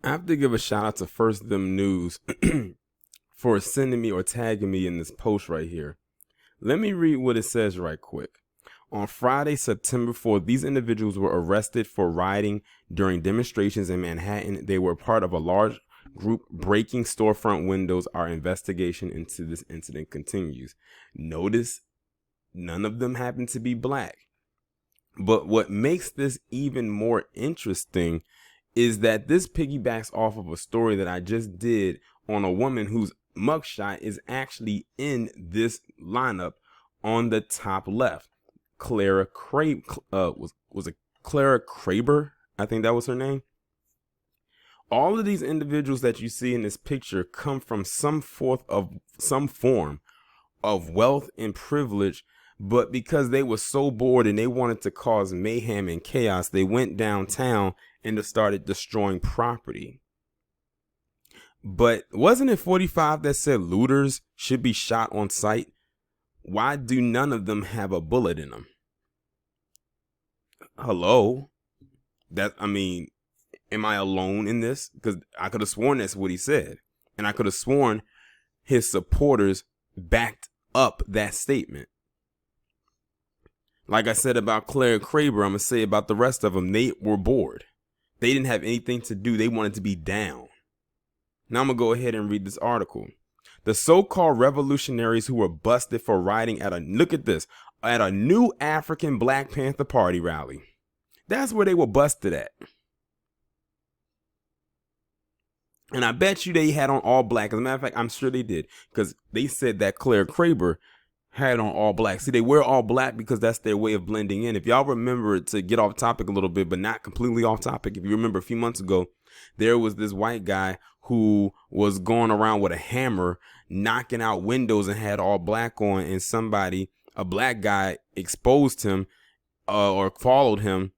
I have to give a shout out to First Them News for sending me or tagging me in this post right here. Let me read what it says right quick. On Friday, September 4th, these individuals were arrested for rioting during demonstrations in Manhattan. They were part of a large group breaking storefront windows. Our investigation into this incident continues. Notice none of them happen to be black. But what makes this even more interesting is that this piggybacks off of a story that I just did on a woman whose mugshot is actually in this lineup on the top left. Clara Crabe was it Clara Kraber? I think that was her name. All of these individuals that you see in this picture come from some form of wealth and privilege, but because they were so bored and they wanted to cause mayhem and chaos, they went downtown and started destroying property. But wasn't it 45 that said looters should be shot on sight? Why do none of them have a bullet in them? Hello? Am I alone in this? Because I could have sworn that's what he said. And I could have sworn his supporters backed up that statement. Like I said about Claire Kraber, I'm going to say about the rest of them. They were bored. They didn't have anything to do. They wanted to be down. Now I'm going to go ahead and read this article. The so-called revolutionaries who were busted for rioting at a new African Black Panther Party rally. That's where they were busted at. And I bet you they had on all black. As a matter of fact, I'm sure they did. Because they said that Claire Kraber had on all black. See, they wear all black because that's their way of blending in. If y'all remember, to get off topic a little bit, but not completely off topic, if you remember a few months ago, there was this white guy who was going around with a hammer, knocking out windows and had all black on. And a black guy exposed him or followed him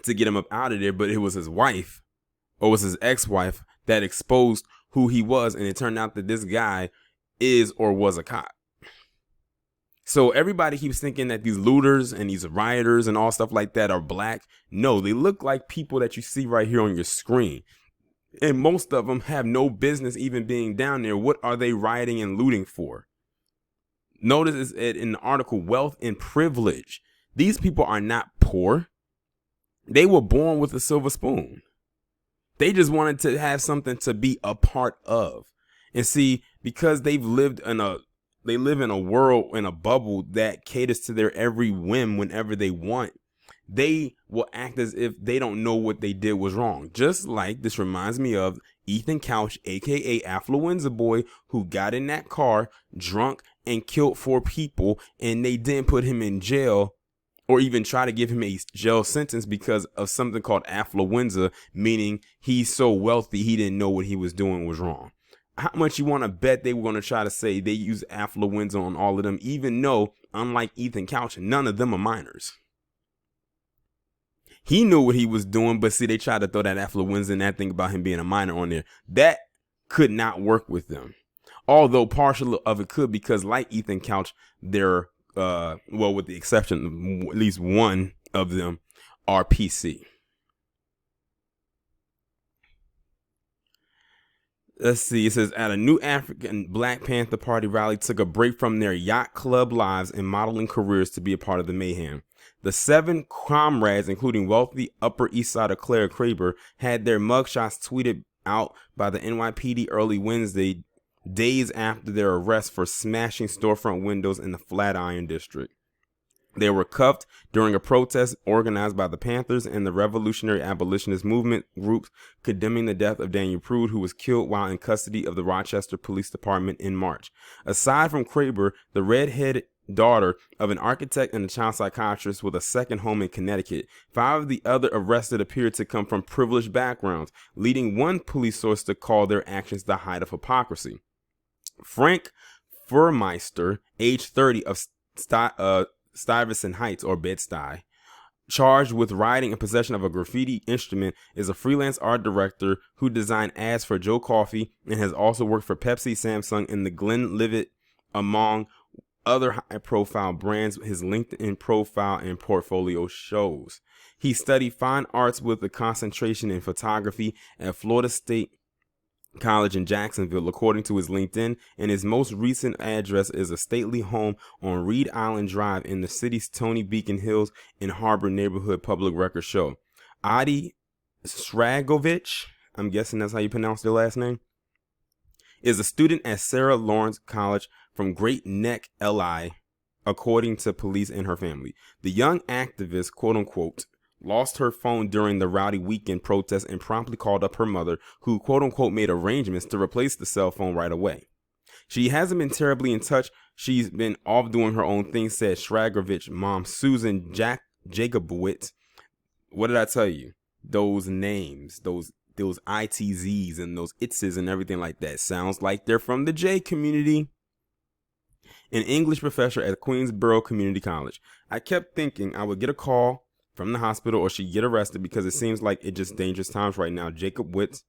to get him up out of there. But it was his wife, or was his ex-wife, that exposed who he was. And it turned out that this guy is or was a cop. So everybody keeps thinking that these looters and these rioters and all stuff like that are black. No, they look like people that you see right here on your screen. And most of them have no business even being down there. What are they rioting and looting for? Notice in the article, wealth and privilege. These people are not poor. They were born with a silver spoon. They just wanted to have something to be a part of. And see, because they live in a world, in a bubble that caters to their every whim whenever they want, they will act as if they don't know what they did was wrong. Just like this reminds me of Ethan Couch, aka Affluenza Boy, who got in that car drunk and killed 4 people, and they didn't put him in jail or even try to give him a jail sentence because of something called affluenza, meaning he's so wealthy he didn't know what he was doing was wrong. How much you want to bet they were going to try to say they use affluenza on all of them, even though, unlike Ethan Couch, none of them are minors? He knew what he was doing, but see, they tried to throw that affluenza and that thing about him being a minor on there. That could not work with them. Although partial of it could, because like Ethan Couch, they're, with the exception of at least one of them, are PC. Let's see. It says, at a new African Black Panther Party rally took a break from their yacht club lives and modeling careers to be a part of the mayhem. The 7 comrades, including wealthy Upper East Sider Claire Kraber, had their mugshots tweeted out by the NYPD early Wednesday, days after their arrest for smashing storefront windows in the Flatiron district. They were cuffed during a protest organized by the Panthers and the Revolutionary Abolitionist Movement groups condemning the death of Daniel Prude, who was killed while in custody of the Rochester Police Department in March. Aside from Kraber, the redheaded daughter of an architect and a child psychiatrist with a second home in Connecticut, 5 of the other arrested appeared to come from privileged backgrounds, leading one police source to call their actions the height of hypocrisy. Frank Furmeister, age 30, of Stuyvesant Heights, or Bed-Stuy, charged with writing and possession of a graffiti instrument, is a freelance art director who designed ads for Joe Coffee and has also worked for Pepsi, Samsung, and the Glenlivet, among other high-profile brands. His LinkedIn profile and portfolio shows. He studied fine arts with a concentration in photography at Florida State College in Jacksonville, according to his LinkedIn, and his most recent address is a stately home on Reed Island Drive in the city's Tony Beacon Hills and Harbor neighborhood, public records show. Adi Sragovich, I'm guessing that's how you pronounce their last name, is a student at Sarah Lawrence College from Great Neck, LI, according to police and her family. The young activist, quote unquote, lost her phone during the rowdy weekend protest and promptly called up her mother, who quote unquote made arrangements to replace the cell phone right away. She hasn't been terribly in touch. She's been off doing her own thing, said Shragovich mom Susan Jacobowitz. What did I tell you? Those names, those ITZs and those ITSs and everything like that sounds like they're from the J community. An English professor at Queensborough Community College. I kept thinking I would get a call from the hospital or she'd get arrested because it seems like it's just dangerous times right now. Jacobowitz,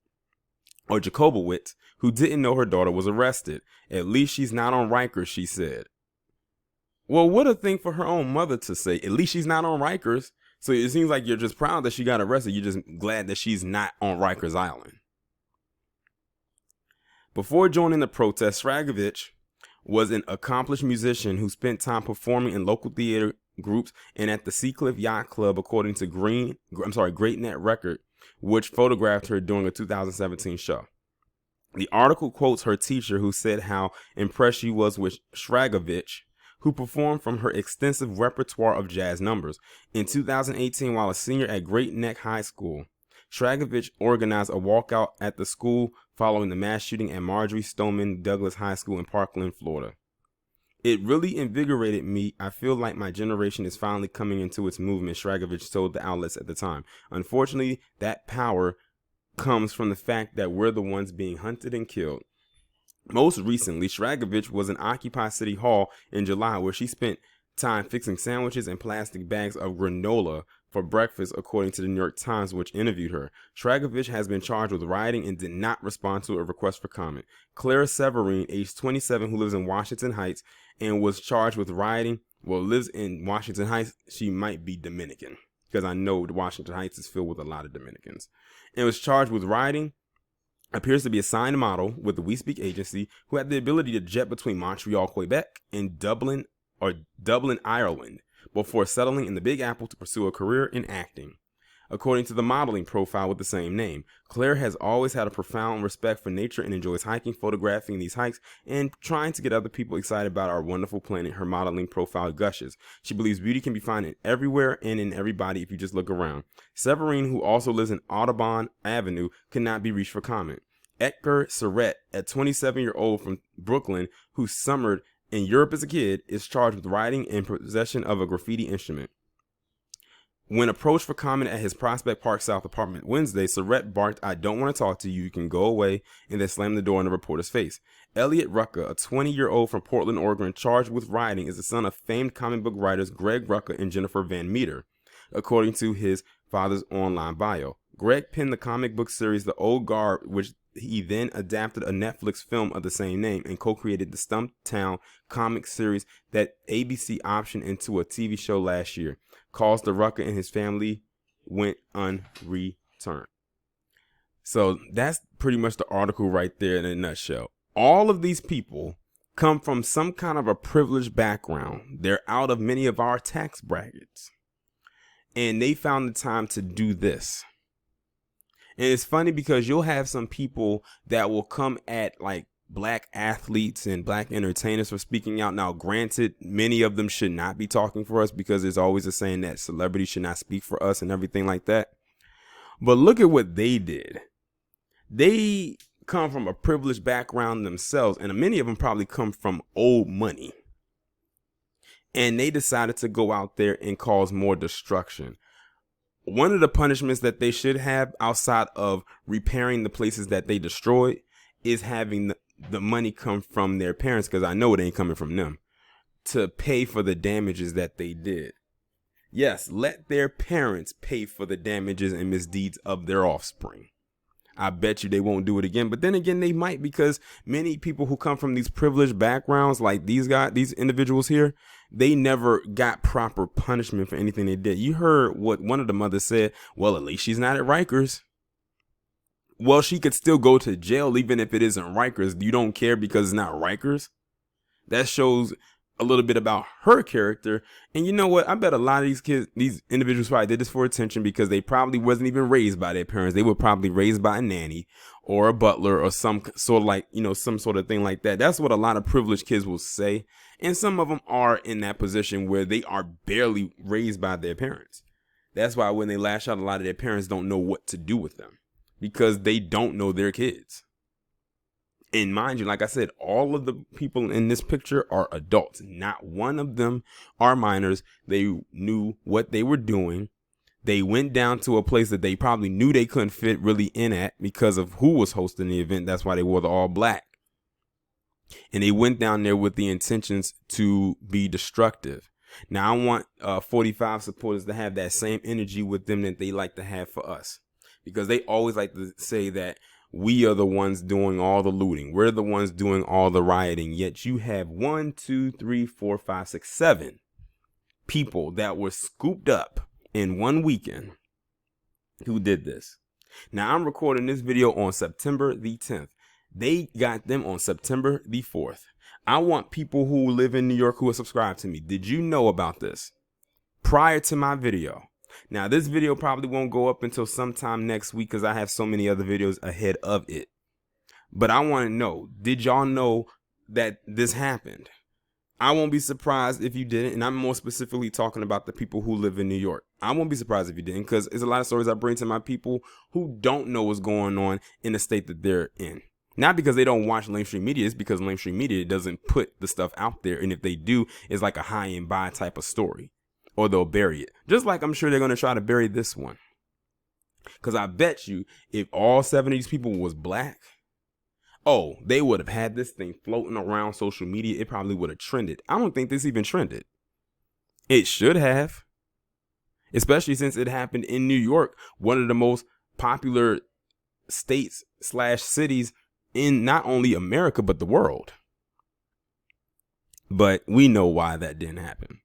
who didn't know her daughter was arrested. At least she's not on Rikers, she said. Well, what a thing for her own mother to say. At least she's not on Rikers. So it seems like you're just proud that she got arrested. You're just glad that she's not on Rikers Island. Before joining the protest, Shragovich was an accomplished musician who spent time performing in local theater groups and at the Seacliff Yacht Club, according to Great Net Record, which photographed her during a 2017 show. The article quotes her teacher, who said how impressed she was with Shragovich, who performed from her extensive repertoire of jazz numbers. In 2018, while a senior at Great Neck High School, Shragovich organized a walkout at the school following the mass shooting at Marjorie Stoneman Douglas High School in Parkland, Florida. It really invigorated me. I feel like my generation is finally coming into its movement, Shragovich told the outlets at the time. Unfortunately, that power comes from the fact that we're the ones being hunted and killed. Most recently, Shragovich was in Occupy City Hall in July, where she spent time fixing sandwiches and plastic bags of granola for breakfast, according to the New York Times, which interviewed her. Shragovich has been charged with rioting and did not respond to a request for comment. Clara Severine, age 27, who lives in Washington Heights and was charged with rioting, lives in Washington Heights. She might be Dominican, because I know Washington Heights is filled with a lot of Dominicans, and was charged with rioting. Appears to be a signed model with the We Speak agency, who had the ability to jet between Montreal, Quebec, and Dublin, Ireland, before settling in the Big Apple to pursue a career in acting. According to the modeling profile with the same name, Claire has always had a profound respect for nature and enjoys hiking, photographing these hikes, and trying to get other people excited about our wonderful planet. Her modeling profile gushes. She believes beauty can be found everywhere and in everybody if you just look around. Severine, who also lives in Audubon Avenue, could not be reached for comment. Edgar Surratt, a 27-year-old from Brooklyn who summered in Europe as a kid, is charged with rioting and possession of a graffiti instrument. When approached for comment at his Prospect Park South apartment Wednesday, Surratt barked, "I don't want to talk to you, you can go away," and then slammed the door in the reporter's face. Elliot Rucker, a 20-year-old from Portland, Oregon, charged with rioting, is the son of famed comic book writers Greg Rucka and Jennifer Van Meter, according to his father's online bio. Greg penned the comic book series The Old Guard, which he then adapted a Netflix film of the same name, and co-created the Stumptown comic series that ABC optioned into a TV show last year. Calls to Rucker and his family went unreturned. So that's pretty much the article right there in a nutshell. All of these people come from some kind of a privileged background. They're out of many of our tax brackets, and they found the time to do this. And it's funny because you'll have some people that will come at like black athletes and black entertainers for speaking out. Now, granted, many of them should not be talking for us, because there's always a saying that celebrities should not speak for us and everything like that. But look at what they did. They come from a privileged background themselves, and many of them probably come from old money. And they decided to go out there and cause more destruction. One of the punishments that they should have, outside of repairing the places that they destroyed, is having the money come from their parents, because I know it ain't coming from them, to pay for the damages that they did. Yes, let their parents pay for the damages and misdeeds of their offspring. I bet you they won't do it again. But then again, they might, because many people who come from these privileged backgrounds, like these individuals here, they never got proper punishment for anything they did. You heard what one of the mothers said. Well, at least she's not at Rikers. Well, she could still go to jail even if it isn't Rikers. You don't care because it's not Rikers? That shows a little bit about her character. And you know what? I bet a lot of these kids, these individuals probably did this for attention, because they probably wasn't even raised by their parents. They were probably raised by a nanny or a butler or some sort of like, some sort of thing like that. That's what a lot of privileged kids will say. And some of them are in that position where they are barely raised by their parents. That's why when they lash out, a lot of their parents don't know what to do with them, because they don't know their kids. And mind you, like I said, all of the people in this picture are adults. Not one of them are minors. They knew what they were doing. They went down to a place that they probably knew they couldn't fit really in at because of who was hosting the event. That's why they wore the all black. And they went down there with the intentions to be destructive. Now, I want 45 supporters to have that same energy with them that they like to have for us, because they always like to say that we are the ones doing all the looting. We're the ones doing all the rioting. Yet you have 1, 2, 3, 4, 5, 6, 7 people that were scooped up in one weekend who did this. Now, I'm recording this video on September the 10th. They got them on September the 4th. I want people who live in New York who are subscribed to me. Did you know about this prior to my video? Now, this video probably won't go up until sometime next week because I have so many other videos ahead of it. But I want to know, did y'all know that this happened? I won't be surprised if you didn't. And I'm more specifically talking about the people who live in New York. I won't be surprised if you didn't, because there's a lot of stories I bring to my people who don't know what's going on in the state that they're in. Not because they don't watch mainstream media, it's because mainstream media doesn't put the stuff out there. And if they do, it's like a high and buy type of story. Or they'll bury it. Just like I'm sure they're going to try to bury this one. Because I bet you if all 7 of these people was black, they would have had this thing floating around social media. It probably would have trended. I don't think this even trended. It should have. Especially since it happened in New York, one of the most popular states/cities in not only America, but the world. But we know why that didn't happen.